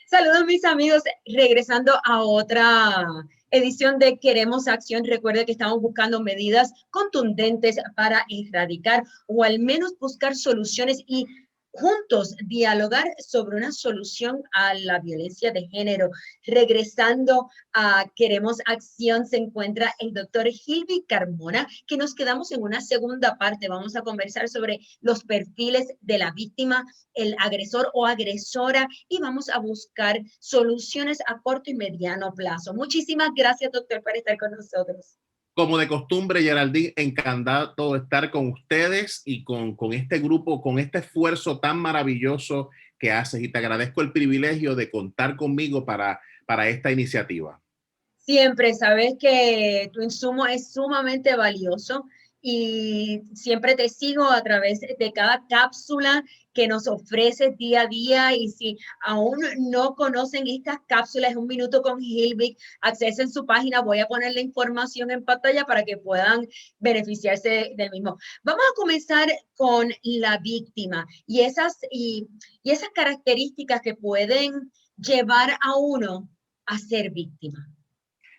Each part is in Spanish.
Saludos mis amigos, regresando a otra edición de Queremos Acción. Recuerde que estamos buscando medidas contundentes para erradicar o al menos buscar soluciones y juntos dialogar sobre una solución a la violencia de género. Regresando a Queremos Acción se encuentra el doctor Gilby Carmona, que nos quedamos en una segunda parte. Vamos a conversar sobre los perfiles de la víctima, el agresor o agresora y vamos a buscar soluciones a corto y mediano plazo. Muchísimas gracias, doctor, por estar con nosotros. Como de costumbre, Geraldine, encantado de estar con ustedes y con este grupo, con este esfuerzo tan maravilloso que haces. Y te agradezco el privilegio de contar conmigo para esta iniciativa. Siempre sabes que tu insumo es sumamente valioso y siempre te sigo a través de cada cápsula que nos ofreces día a día. Y si aún no conocen estas cápsulas, es Un Minuto con Hilbig, accesen su página, voy a poner la información en pantalla para que puedan beneficiarse del mismo. Vamos a comenzar con la víctima y esas características que pueden llevar a uno a ser víctima.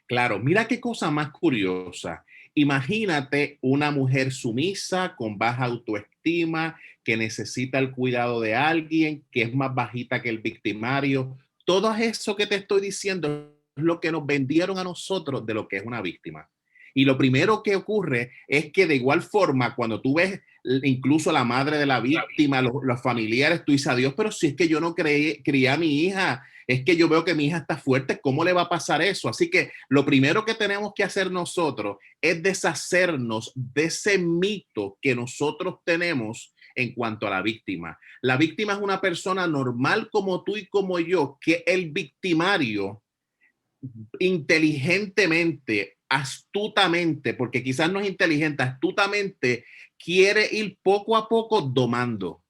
Claro, mira qué cosa más curiosa. Imagínate una mujer sumisa, con baja autoestima, que necesita el cuidado de alguien, que es más bajita que el victimario. Todo eso que te estoy diciendo es lo que nos vendieron a nosotros de lo que es una víctima. Y lo primero que ocurre es que de igual forma, cuando tú ves incluso a la madre de la víctima, los familiares, tú dices, adiós, pero si es que yo no crié a mi hija, es que yo veo que mi hija está fuerte, ¿cómo le va a pasar eso? Así que lo primero que tenemos que hacer nosotros es deshacernos de ese mito que nosotros tenemos en cuanto a la víctima. La víctima es una persona normal como tú y como yo, que el victimario inteligentemente, astutamente, porque quizás no es inteligente, astutamente quiere ir poco a poco domando.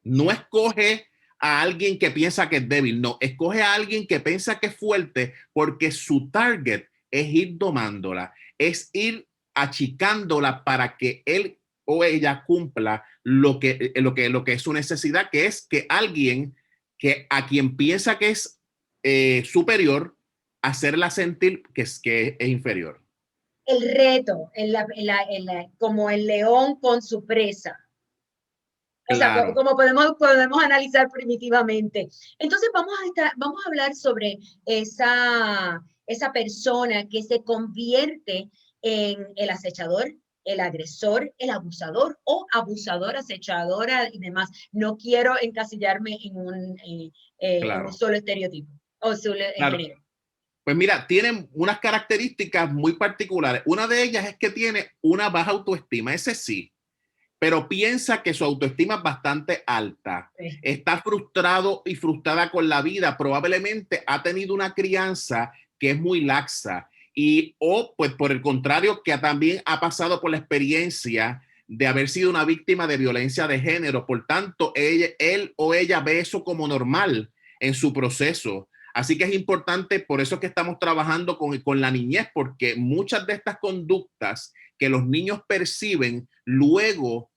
No escoge a alguien que piensa que es débil, no, escoge a alguien que piensa que es fuerte porque su target es ir domándola, es ir achicándola para que él o ella cumpla lo que es su necesidad, que es que alguien que a quien piensa que es superior, hacerla sentir que es inferior. El reto, como el león con su presa. O sea, Claro. como podemos analizar primitivamente. Entonces vamos a hablar sobre esa persona que se convierte en el acechador, el agresor, el abusador o abusador, acechadora y demás. No quiero encasillarme en un Claro, solo estereotipo o solo claro. género. Pues mira, tienen unas características muy particulares. Una de ellas es que tiene una baja autoestima, ese sí, pero piensa que su autoestima es bastante alta. Sí. Está frustrado y frustrada con la vida. Probablemente ha tenido una crianza que es muy laxa o pues por el contrario, que también ha pasado por la experiencia de haber sido una víctima de violencia de género. Por tanto, él o ella ve eso como normal en su proceso. Así que es importante, por eso que estamos trabajando con la niñez, porque muchas de estas conductas que los niños perciben, luego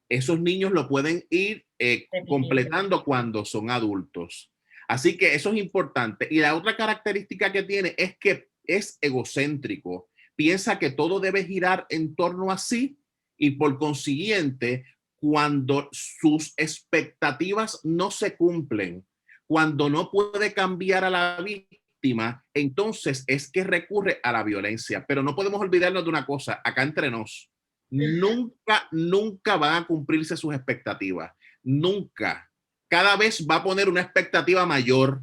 esos niños lo pueden ir Repitiendo. completando cuando son adultos. Así que eso es importante. Y la otra característica que tiene es que es egocéntrico. Piensa que todo debe girar en torno a sí y por consiguiente, cuando sus expectativas no se cumplen, cuando no puede cambiar a la víctima, entonces es que recurre a la violencia. Pero no podemos olvidarnos de una cosa, acá entre nos, nunca van a cumplirse sus expectativas. Nunca. Cada vez va a poner una expectativa mayor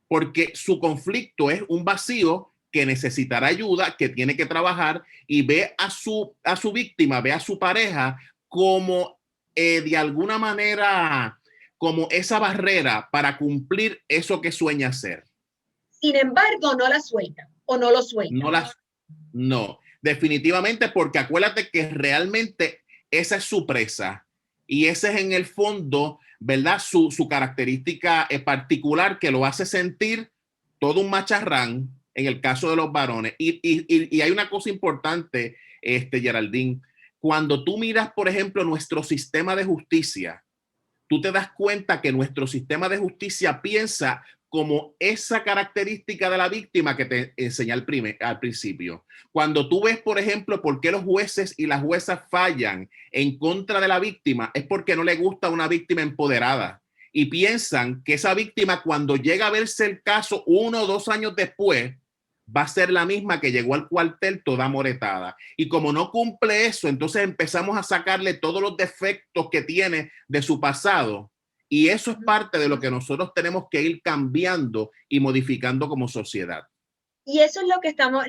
porque su conflicto es un vacío que necesitará ayuda, que tiene que trabajar y ve a su víctima, ve a su pareja como de alguna manera, como esa barrera para cumplir eso que sueña hacer. Sin embargo, no la suelta o no lo suelta. No las, no, definitivamente, porque acuérdate que realmente esa es su presa y ese es en el fondo, ¿verdad? Su característica particular que lo hace sentir todo un macharrán en el caso de los varones. Y hay una cosa importante, Geraldine, cuando tú miras, por ejemplo, nuestro sistema de justicia, tú te das cuenta que nuestro sistema de justicia piensa como esa característica de la víctima que te enseñé al principio. Cuando tú ves, por ejemplo, por qué los jueces y las juezas fallan en contra de la víctima, es porque no le gusta una víctima empoderada y piensan que esa víctima, cuando llega a verse el caso 1 o 2 años después, va a ser la misma que llegó al cuartel toda amoretada. Y como no cumple eso, entonces empezamos a sacarle todos los defectos que tiene de su pasado. Y eso es parte de lo que nosotros tenemos que ir cambiando y modificando como sociedad. Y eso es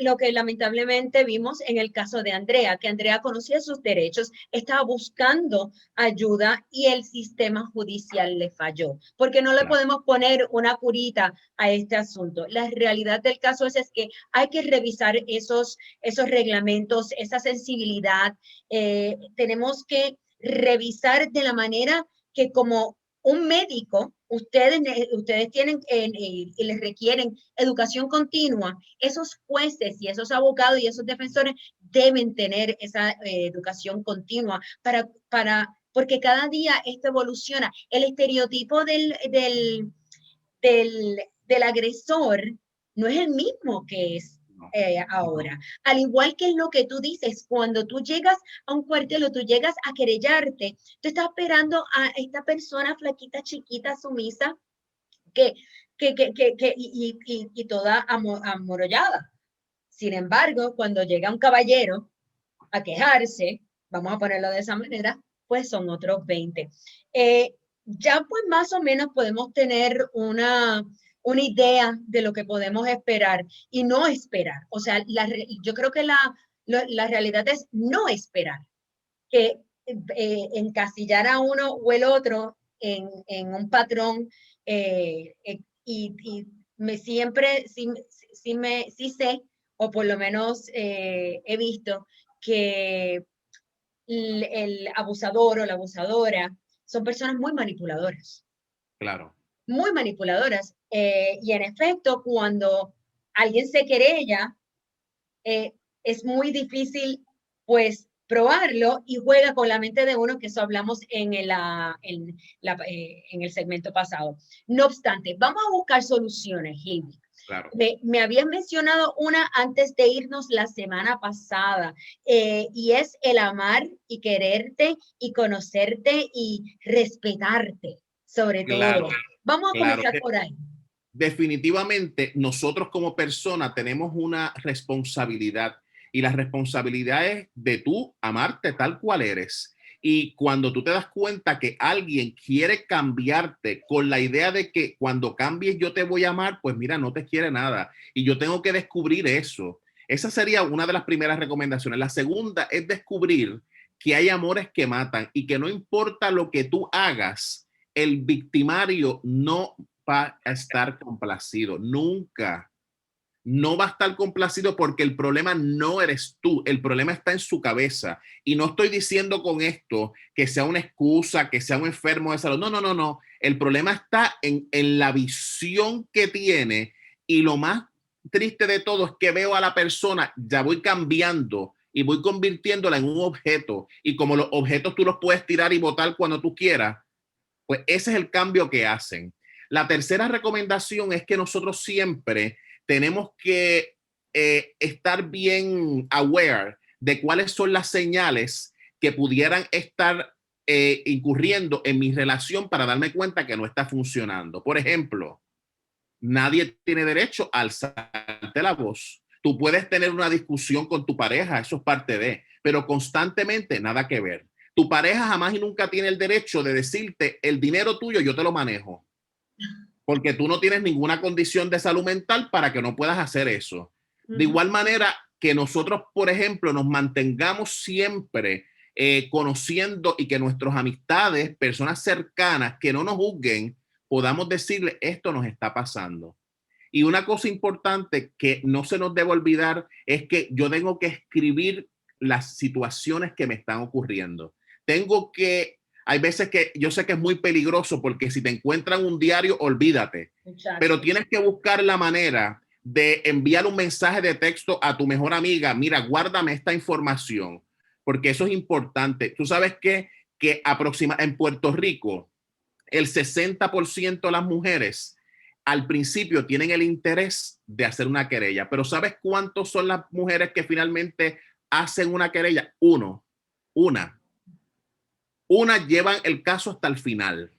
lo que lamentablemente vimos en el caso de Andrea, que Andrea conocía sus derechos, estaba buscando ayuda y el sistema judicial le falló, porque no le podemos poner una curita a este asunto. La realidad del caso es que hay que revisar esos reglamentos, esa sensibilidad. Tenemos que revisar de la manera que como un médico, ustedes tienen y les requieren educación continua, esos jueces y esos abogados y esos defensores deben tener esa educación continua porque cada día esto evoluciona. El estereotipo del agresor no es el mismo que es ahora. Al igual que lo que tú dices, cuando tú llegas a un cuartel o tú llegas a querellarte, tú estás esperando a esta persona flaquita, chiquita, sumisa, que, y toda amorollada. Sin embargo, cuando llega un caballero a quejarse, vamos a ponerlo de esa manera, pues son otros 20. Ya pues más o menos podemos tener una idea de lo que podemos esperar y no esperar. O sea, yo creo que la realidad es no esperar, que encasillar a uno o el otro en un patrón y siempre sí sé, o por lo menos he visto que el abusador o la abusadora son personas muy manipuladoras. Claro. Muy manipuladoras. Y en efecto, cuando alguien se querella, es muy difícil, pues, probarlo y juega con la mente de uno, que eso hablamos en el segmento pasado. No obstante, vamos a buscar soluciones, Hildy. Claro. Me habías mencionado una antes de irnos la semana pasada, y es el amar y quererte y conocerte y respetarte, sobre Claro, todo. Vamos a claro. comenzar por ahí. Definitivamente, nosotros como persona tenemos una responsabilidad y la responsabilidad es de tú amarte tal cual eres. Y cuando tú te das cuenta que alguien quiere cambiarte con la idea de que cuando cambies yo te voy a amar, pues mira, no te quiere nada. Y yo tengo que descubrir eso. Esa sería una de las primeras recomendaciones. La segunda es descubrir que hay amores que matan y que no importa lo que tú hagas, el victimario no va a estar complacido, nunca. No va a estar complacido porque el problema no eres tú, el problema está en su cabeza. Y no estoy diciendo con esto que sea una excusa, que sea un enfermo de salud. No, no, no, no. El problema está en la visión que tiene y lo más triste de todo es que veo a la persona, ya voy cambiando y voy convirtiéndola en un objeto. Y como los objetos tú los puedes tirar y botar cuando tú quieras, pues ese es el cambio que hacen. La tercera recomendación es que nosotros siempre tenemos que estar bien aware de cuáles son las señales que pudieran estar incurriendo en mi relación para darme cuenta que no está funcionando. Por ejemplo, nadie tiene derecho a alzarte la voz. Tú puedes tener una discusión con tu pareja, eso es parte de, pero constantemente nada que ver. Tu pareja jamás y nunca tiene el derecho de decirte el dinero tuyo yo te lo manejo, porque tú no tienes ninguna condición de salud mental para que no puedas hacer eso. De igual manera que nosotros, por ejemplo, nos mantengamos siempre conociendo y que nuestras amistades, personas cercanas que no nos juzguen, podamos decirle esto nos está pasando. Y una cosa importante que no se nos debe olvidar es que yo tengo que escribir las situaciones que me están ocurriendo. Hay veces que yo sé que es muy peligroso porque si te encuentran un diario, olvídate. Exacto. Pero tienes que buscar la manera de enviar un mensaje de texto a tu mejor amiga. Mira, guárdame esta información, porque eso es importante. Tú sabes que en Puerto Rico, el 60% de las mujeres al principio tienen el interés de hacer una querella, pero ¿sabes cuántos son las mujeres que finalmente hacen una querella? Una llevan el caso hasta el final.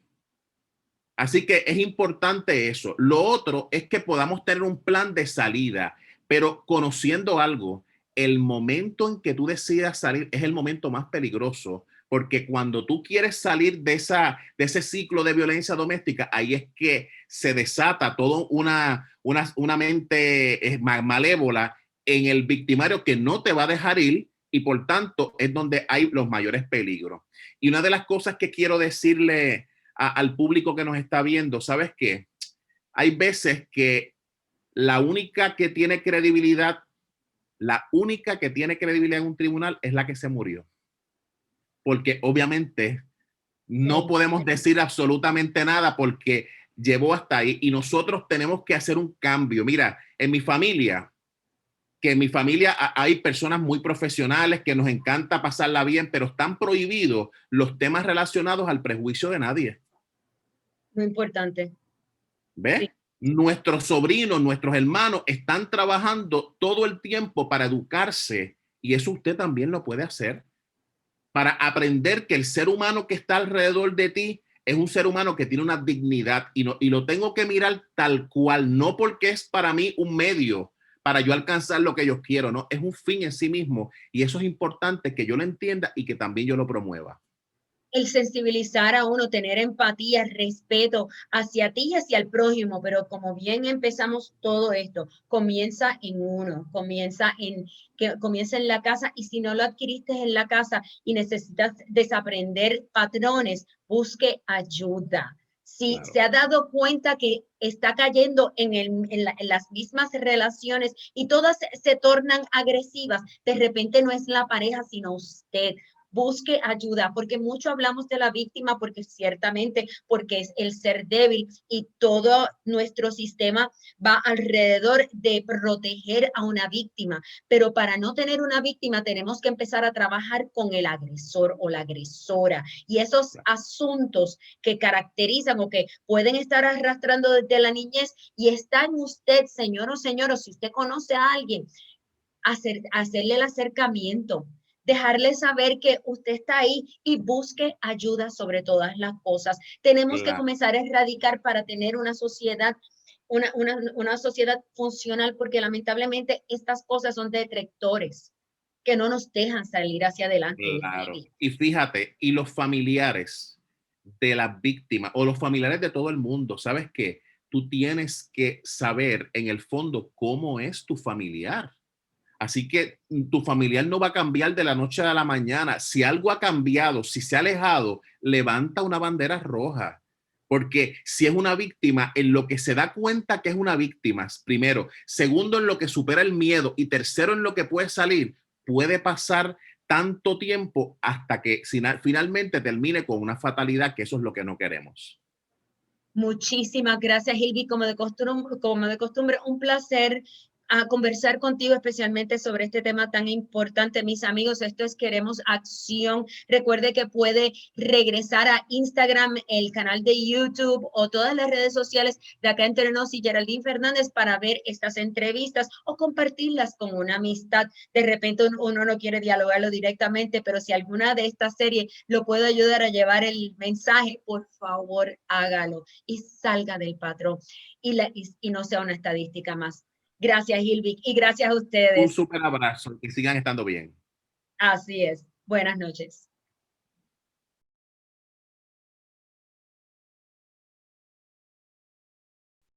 Así que es importante eso. Lo otro es que podamos tener un plan de salida, pero conociendo algo, el momento en que tú decidas salir es el momento más peligroso, porque cuando tú quieres salir de ese ciclo de violencia doméstica, ahí es que se desata toda una mente malévola en el victimario que no te va a dejar ir, y por tanto es donde hay los mayores peligros. Y una de las cosas que quiero decirle al público que nos está viendo, ¿sabes qué? Hay veces que la única que tiene credibilidad en un tribunal es la que se murió. Porque obviamente no podemos decir absolutamente nada porque llegó hasta ahí, y nosotros tenemos que hacer un cambio. Mira, en mi familia hay personas muy profesionales que nos encanta pasarla bien, pero están prohibidos los temas relacionados al prejuicio de nadie. Muy importante. ¿Ves? Sí. Nuestros sobrinos, nuestros hermanos están trabajando todo el tiempo para educarse, y eso usted también lo puede hacer, para aprender que el ser humano que está alrededor de ti es un ser humano que tiene una dignidad, y lo tengo que mirar tal cual, no porque es para mí un medio para yo alcanzar lo que yo quiero, no, es un fin en sí mismo, y eso es importante que yo lo entienda y que también yo lo promueva. El sensibilizar a uno, tener empatía, respeto hacia ti y hacia el prójimo, pero como bien empezamos todo esto, comienza en uno, comienza en la casa, y si no lo adquiriste en la casa y necesitas desaprender patrones, busque ayuda. Si claro, se ha dado cuenta que está cayendo en las mismas relaciones y todas se tornan agresivas, de repente no es la pareja, sino usted. Busque ayuda, porque mucho hablamos de la víctima, porque ciertamente, porque es el ser débil, y todo nuestro sistema va alrededor de proteger a una víctima, pero para no tener una víctima tenemos que empezar a trabajar con el agresor o la agresora, y esos asuntos que caracterizan o que pueden estar arrastrando desde la niñez, y está en usted, señor o señora, si usted conoce a alguien, hacerle el acercamiento, dejarle saber que usted está ahí y busque ayuda sobre todas las cosas. Tenemos que comenzar a erradicar para tener una sociedad, una sociedad funcional, porque lamentablemente estas cosas son detractores que no nos dejan salir hacia adelante. Claro. Y fíjate, y los familiares de las víctimas o los familiares de todo el mundo, ¿sabes qué? Tú tienes que saber en el fondo cómo es tu familiar. Así que tu familiar no va a cambiar de la noche a la mañana. Si algo ha cambiado, si se ha alejado, levanta una bandera roja. Porque si es una víctima, en lo que se da cuenta que es una víctima, primero. Segundo, en lo que supera el miedo. Y tercero, en lo que puede salir. Puede pasar tanto tiempo hasta que finalmente termine con una fatalidad, que eso es lo que no queremos. Muchísimas gracias, Hilvi. Como de costumbre, un placer conversar contigo, especialmente sobre este tema tan importante. Mis amigos, esto es Queremos Acción. Recuerde que puede regresar a Instagram, el canal de YouTube o todas las redes sociales de Acá Entre Nos y Geraldine Fernández para ver estas entrevistas o compartirlas con una amistad. De repente uno no quiere dialogarlo directamente, pero si alguna de estas series lo puede ayudar a llevar el mensaje, por favor, hágalo y salga del patrón y no sea una estadística más. Gracias, Hilvi, y gracias a ustedes. Un súper abrazo, que sigan estando bien. Así es. Buenas noches.